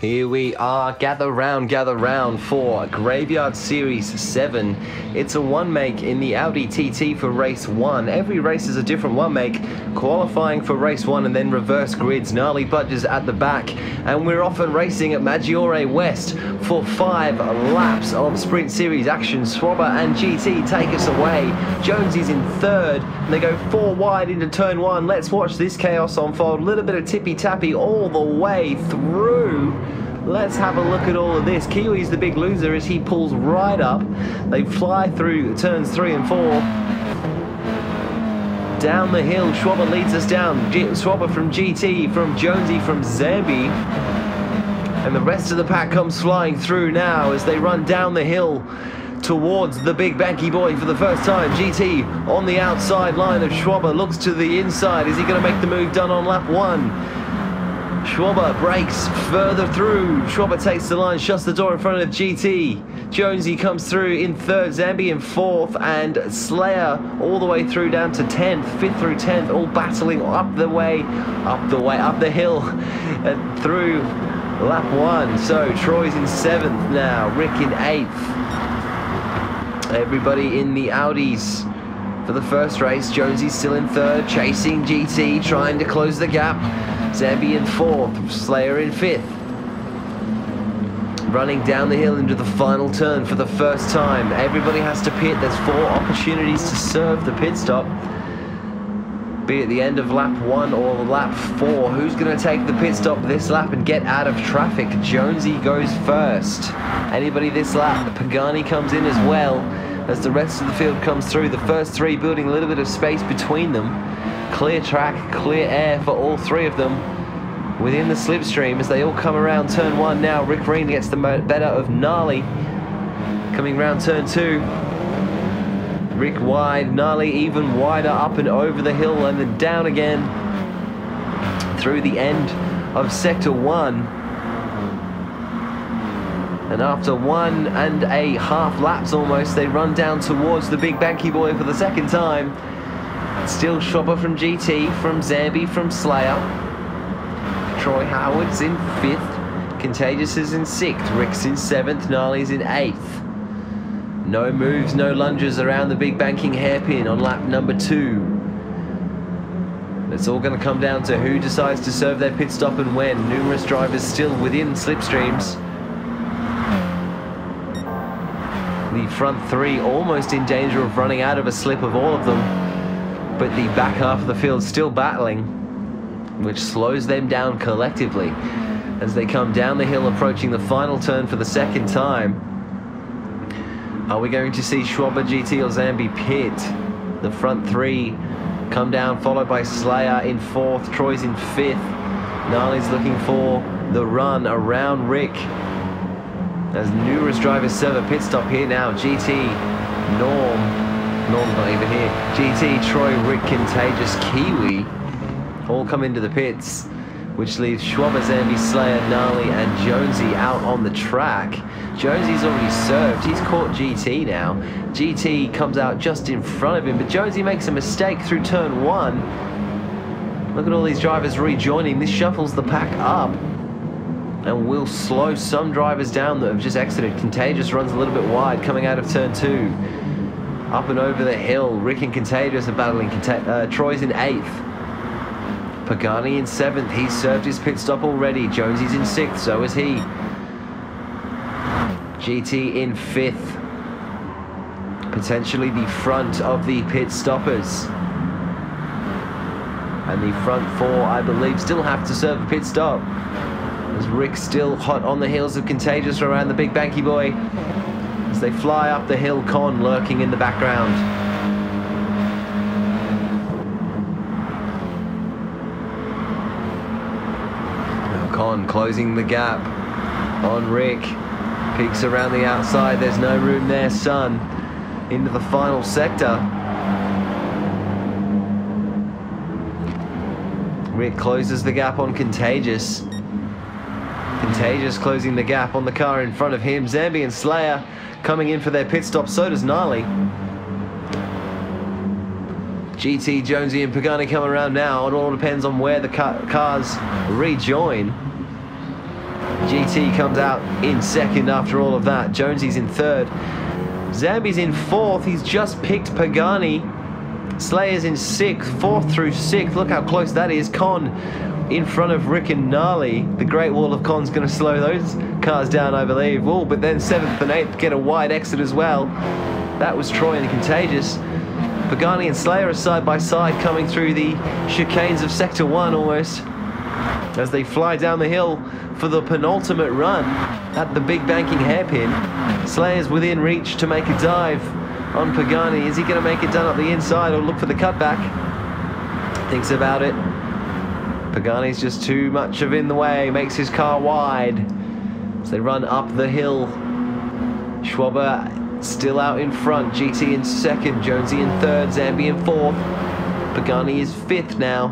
Here we are, gather round for Graveyard Series 7. It's a one make in the Audi TT for race 1. Every race is a different one make, qualifying for race 1 and then reverse grids. Gnarly Budges at the back, and we're off and racing at Maggiore West for 5 laps of Sprint Series action. Swabber and GT take us away. Jonesy's in third, and they go 4 wide into turn 1. Let's watch this chaos unfold. A little bit of tippy-tappy all the way through. Let's have a look at all of this. Kiwi's the big loser as he pulls right up. They fly through turns 3 and 4. Down the hill, Schwabber leads us down. Schwabber from GT, from Jonesy, from Zambe. And the rest of the pack comes flying through now as they run down the hill towards the big banky boy for the first time. GT on the outside line of Schwabber, looks to the inside. Is he going to make the move done on lap 1? Schwabber breaks further through. Schwabber takes the line, shuts the door in front of GT. Jonesy comes through in third, Zambe in fourth, and Slayer all the way through down to 10th, 5th through 10th, all battling up the hill and through lap 1. So Troy's in 7th now, Rick in 8th. Everybody in the Audis for the first race. Jonesy's still in third, chasing GT, trying to close the gap. Zambe in 4th, Slayer in 5th. Running down the hill into the final turn for the first time. Everybody has to pit. There's 4 opportunities to serve the pit stop. Be at the end of lap 1 or lap 4. Who's going to take the pit stop this lap and get out of traffic? Jonesy goes first. Anybody this lap? Pagani comes in as well as the rest of the field comes through. The first 3 building a little bit of space between them. Clear track, clear air for all 3 of them within the slipstream as they all come around turn 1 now. Rick Green gets the better of Gnarly coming round turn 2. Rick wide, Gnarly even wider up and over the hill and then down again through the end of sector 1. And after 1.5 laps almost, they run down towards the big banky boy for the second time. Still Schwabber from GT, from Zambe, from Slayer. Troy Howard's in 5th. Contagious is in 6th. Rick's in 7th. Gnarly's in 8th. No moves, no lunges around the big banking hairpin on lap number 2. It's all going to come down to who decides to serve their pit stop and when. Numerous drivers still within slipstreams. The front 3 almost in danger of running out of a slip of all of them. But the back half of the field still battling, which slows them down collectively as they come down the hill approaching the final turn for the second time. Are we going to see Schwabber, GT or Zambe pit? The front 3 come down, followed by Slayer in 4th, Troy's in 5th. Gnarly's looking for the run around Rick as numerous drivers serve a pit stop here now. GT, Norm's not even here. GT, Troy, Rick, Contagious, Kiwi all come into the pits, which leaves Schwabber, Zambe, Slayer, Gnarly and Jonesy out on the track. Jonesy's already served. He's caught GT now. GT comes out just in front of him, but Jonesy makes a mistake through turn 1. Look at all these drivers rejoining. This shuffles the pack up and will slow some drivers down that have just exited. Contagious runs a little bit wide coming out of turn 2. Up and over the hill, Rick and Contagious are battling. Troy's in 8th. Pagani in 7th. He's served his pit stop already. Jonesy's in 6th, so is he. GT in 5th. Potentially the front of the pit stoppers. And the front 4, I believe, still have to serve a pit stop. As Rick's still hot on the heels of Contagious around the big banky boy. As they fly up the hill, Con lurking in the background. Now Con closing the gap on Rick. Peeks around the outside, there's no room there, son. Into the final sector. Rick closes the gap on Contagious. Contagious closing the gap on the car in front of him. Zambe and Slayer coming in for their pit stop, so does Gnarly. GT, Jonesy and Pagani coming around now. It all depends on where the cars rejoin. GT comes out in second after all of that. Jonesy's in third. Zambe's in fourth. He's just picked Pagani. Slayer's in sixth, fourth through sixth. Look how close that is. Con in front of Rick and Gnarly. The Great Wall of Con's going to slow those cars down, I believe. Oh, but then seventh and eighth get a wide exit as well. That was Troy and Contagious. Pagani and Slayer are side by side coming through the chicanes of Sector 1 almost, as they fly down the hill for the penultimate run at the big banking hairpin. Slayer's within reach to make a dive on Pagani. Is he going to make it done up the inside or look for the cutback? Thinks about it. Pagani's just too much in the way, makes his car wide as they run up the hill. Schwaber still out in front, GT in second, Jonesy in third, Zambe in fourth. Pagani is fifth now.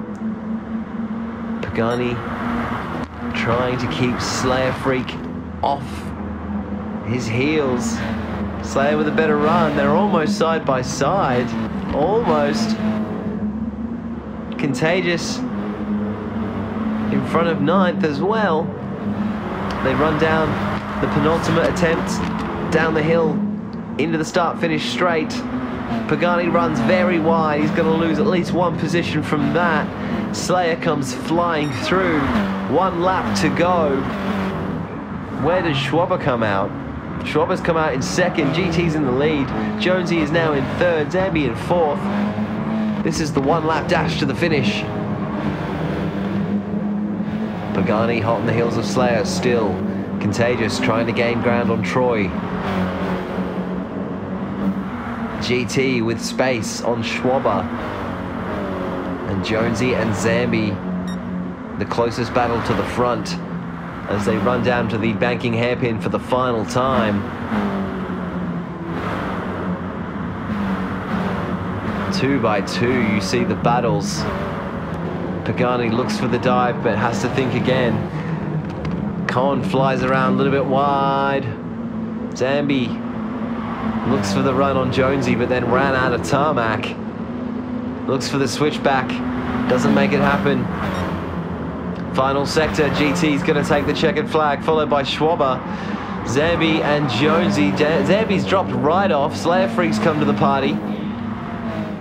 Pagani trying to keep Slayer Freak off his heels. Slayer with a better run. They're almost side by side. Almost. Contagious in front of ninth as well. They run down the penultimate attempt down the hill into the start-finish straight. Pagani runs very wide. He's going to lose at least one position from that. Slayer comes flying through. 1 lap to go. Where does Schwaber come out? Schwaber's come out in second. GT's in the lead. Jonesy is now in third. Zambe in fourth. This is the 1 lap dash to the finish. Pagani hot on the heels of Slayer still. Contagious trying to gain ground on Troy. GT with space on Schwaber. And Jonesy and Zambe, the closest battle to the front, as they run down to the banking hairpin for the final time. 2 by 2, you see the battles. Pagani looks for the dive, but has to think again. Con flies around a little bit wide. Zambe looks for the run on Jonesy, but then ran out of tarmac. Looks for the switchback, doesn't make it happen. Final sector, GT's going to take the checkered flag, followed by Schwaber. Zambe and Jonesy. Zambe's dropped right off. Slayer Freaks come to the party.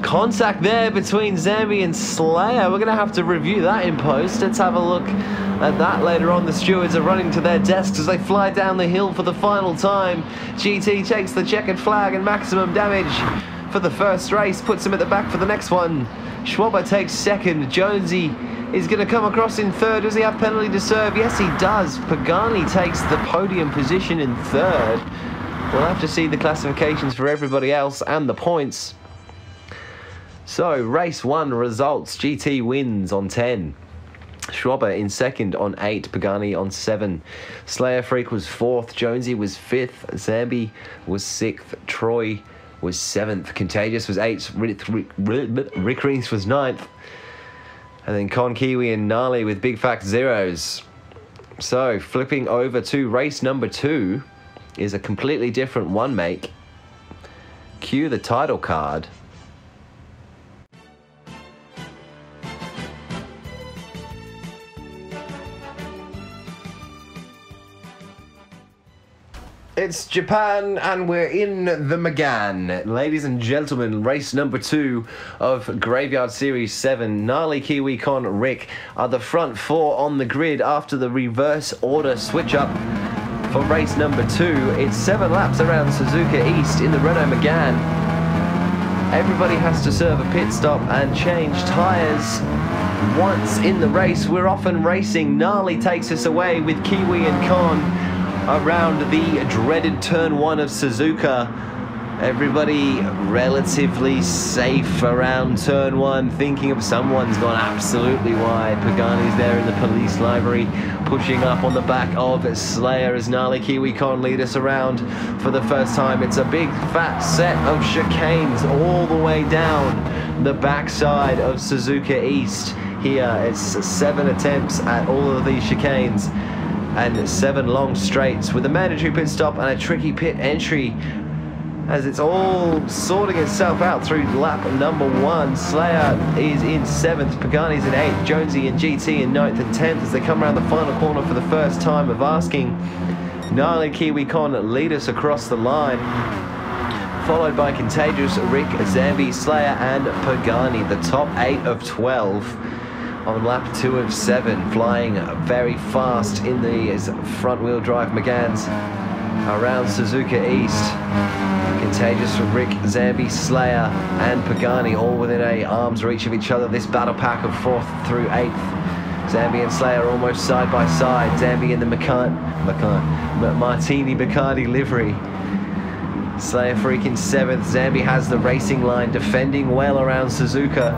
Contact there between Zambe and Slayer. We're going to have to review that in post. Let's have a look at that later on. The stewards are running to their desks as they fly down the hill for the final time. GT takes the checkered flag and maximum damage for the first race, puts him at the back for the next one. Schwaber takes second. Jonesy is going to come across in third. Does he have penalty to serve? Yes, he does. Pagani takes the podium position in third. We'll have to see the classifications for everybody else and the points. So, race 1 results. GT wins on 10. Schwaber in second on 8. Pagani on 7. Slayer Freak was 4th. Jonesy was 5th. Zambe was 6th. Troy was 7th. Contagious was 8th. Rick Reese was 9th. And then Con, Kiwi and Gnarly with big fat zeros. So, flipping over to race number 2 is a completely different one make. Cue the title card. It's Japan, and we're in the Megane. Ladies and gentlemen, race number 2 of Graveyard Series 7. Gnarly, Kiwi, Con, Rick are the front 4 on the grid after the reverse order switch up for race number 2. It's 7 laps around Suzuka East in the Renault Megane. Everybody has to serve a pit stop and change tyres once in the race. We're off and racing. Gnarly takes us away with Kiwi and Con around the dreaded turn 1 of Suzuka. Everybody relatively safe around turn 1, thinking of someone's gone absolutely wide. Pagani's there in the police livery, pushing up on the back of Slayer as Gnarly, Kiwi, Con lead us around for the first time. It's a big fat set of chicanes all the way down the backside of Suzuka East. Here it's 7 attempts at all of these chicanes and 7 long straights with a mandatory pit stop and a tricky pit entry. as it's all sorting itself out through lap number 1. Slayer is in 7th, Pagani's in 8th, Jonesy and GT in 9th and 10th as they come around the final corner for the first time of asking. Gnarly, Kiwi, Con lead us across the line, followed by Contagious, Rick, DanZambe, Slayer and Pagani. The top 8 of 12 on lap 2 of 7, flying very fast in the front-wheel drive Megans around Suzuka East. Contagious, Rick, DanZambe, Slayer and Pagani all within a arm's reach of each other. This battle pack of 4th through 8th. DanZambe and Slayer almost side by side. DanZambe in the Martini Bacardi livery. Slayer freaking 7th. DanZambe has the racing line, defending well around Suzuka.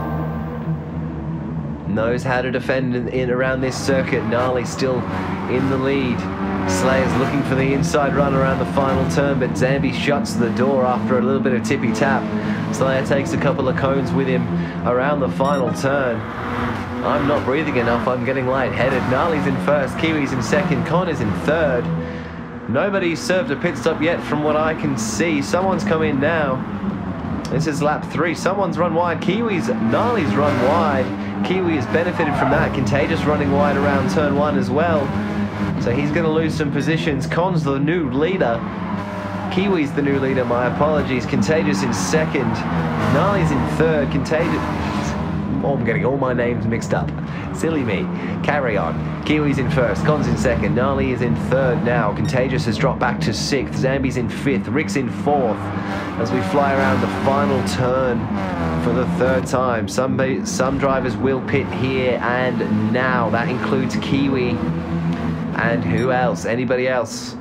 Knows how to defend in around this circuit. Gnarly still in the lead. Slayer's looking for the inside run around the final turn, but DanZambe shuts the door after a little bit of tippy tap. Slayer takes a couple of cones with him around the final turn. I'm not breathing enough, I'm getting lightheaded. Gnarly's in 1st, Kiwi's in 2nd, Con is in 3rd. Nobody's served a pit stop yet from what I can see. Someone's come in now. This is lap 3. Someone's run wide. Gnarly's run wide. Kiwi has benefited from that. Contagious running wide around turn 1 as well. So he's going to lose some positions. Con's the new leader. Kiwi's the new leader, my apologies. Contagious in 2nd. Gnarly's in 3rd. Contagious... Oh, I'm getting all my names mixed up. Silly me. Carry on. Kiwi's in 1st. Con's in 2nd. Gnarly is in 3rd now. Contagious has dropped back to 6th. DanZambe's in 5th. Rick's in 4th. As we fly around the final turn for the 3rd time. Some drivers will pit here and now. That includes Kiwi. And who else? Anybody else?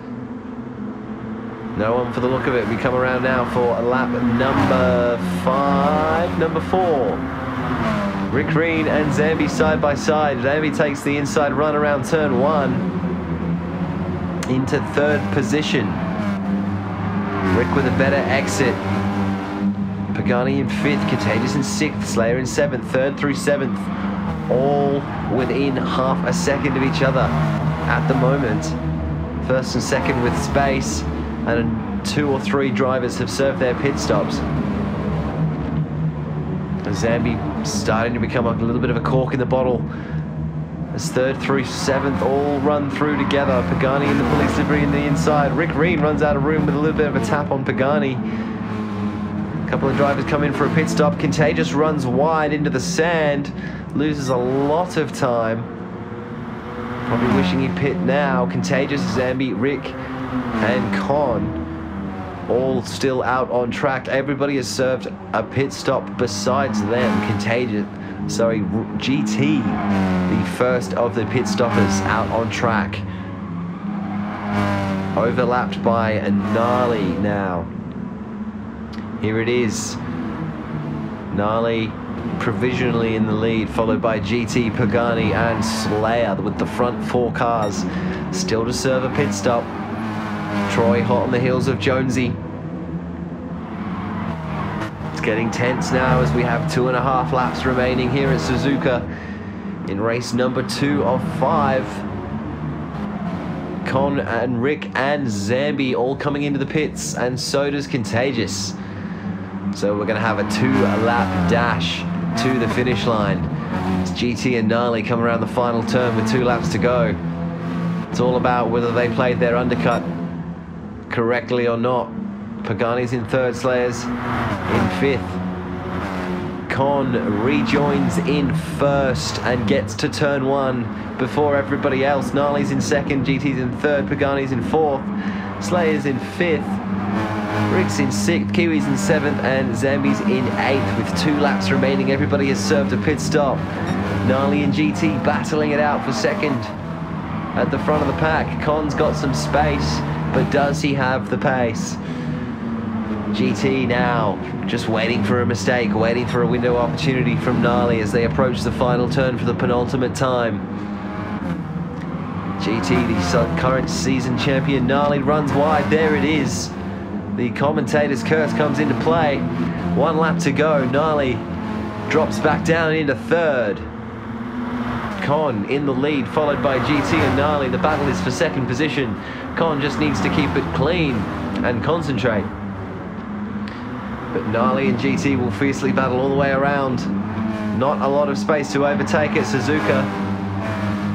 No one for the look of it. We come around now for lap number 5, number 4. Rick Green and DanZambe side by side. DanZambe takes the inside run around turn 1 into 3rd position. Rick with a better exit. Pagani in 5th, Contagious in 6th, Slayer in 7th, 3rd through 7th. All within half a second of each other at the moment. 1st and 2nd with space, and 2 or 3 drivers have served their pit stops. DanZambe starting to become a little bit of a cork in the bottle. As 3rd through 7th all run through together. Pagani in the police livery in the inside. Rick Green runs out of room with a little bit of a tap on Pagani. A couple of drivers come in for a pit stop. Contagious runs wide into the sand. Loses a lot of time. Probably wishing he'd pit now. Contagious, DanZambe, Rick and Con all still out on track. Everybody has served a pit stop besides them. GT, the first of the pit stoppers out on track. Overlapped by a Gnarly now. Here it is. Gnarly provisionally in the lead, followed by GT, Pagani and Slayer with the front 4 cars still to serve a pit stop. Troy hot on the heels of Jonesy. It's getting tense now as we have 2.5 laps remaining here at Suzuka in race number 2 of 5. Con and Rick and DanZambe all coming into the pits, and so does Contagious. So we're going to have a 2-lap dash to the finish line. It's GT and Gnarly come around the final turn with 2 laps to go. It's all about whether they played their undercut correctly or not. Pagani's in 3rd, Slayer's in 5th. Con rejoins in 1st and gets to turn 1 before everybody else. Gnarly's in 2nd, GT's in 3rd, Pagani's in 4th, Slayer's in 5th, Rick's in 6th, Kiwi's in 7th, and DanZambe's in 8th with 2 laps remaining. Everybody has served a pit stop. Gnarly and GT battling it out for 2nd at the front of the pack. Con's got some space, but does he have the pace? GT now just waiting for a mistake, waiting for a window opportunity from Gnarly as they approach the final turn for the penultimate time. GT, the current season champion. Gnarly runs wide. There it is. The commentator's curse comes into play. 1 lap to go. Gnarly drops back down into 3rd. Con in the lead, followed by GT and Gnarly. The battle is for 2nd position. Con just needs to keep it clean and concentrate. But Gnarly and GT will fiercely battle all the way around. Not a lot of space to overtake at Suzuka.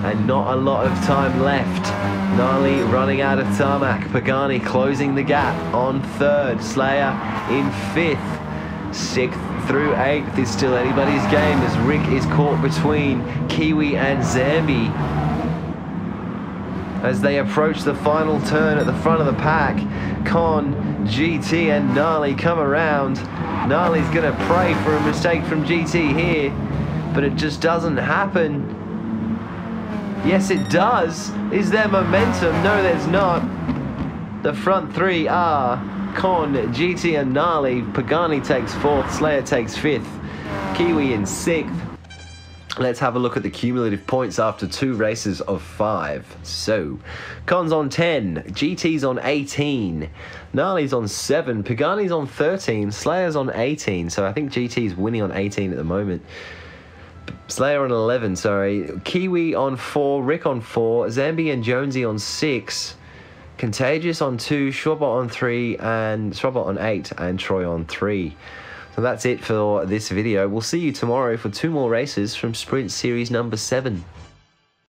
And not a lot of time left. Gnarly running out of tarmac. Pagani closing the gap on third. Slayer in fifth. Sixth through eighth is still anybody's game as Rick is caught between Kiwi and Zambe. As they approach the final turn at the front of the pack, Con, GT and Gnarly come around. Gnarly's gonna pray for a mistake from GT here, but it just doesn't happen. Yes, it does. Is there momentum? No, there's not. The front three are Con, GT and Gnarly. Pagani takes fourth, Slayer takes fifth, Kiwi in sixth. Let's have a look at the cumulative points after 2 races of 5. So, Con's on 10, GT's on 18, Gnarly's on 7, Pagani's on 13, Slayer's on 18. So I think GT's winning on 18 at the moment. Slayer on 11, sorry. Kiwi on 4, Rick on 4, Zambe and Jonesy on 6, Contagious on 2, Schwabot on 3, and Schwabot on 8, and Troy on 3. So that's it for this video. We'll see you tomorrow for 2 more races from Sprint Series number 7.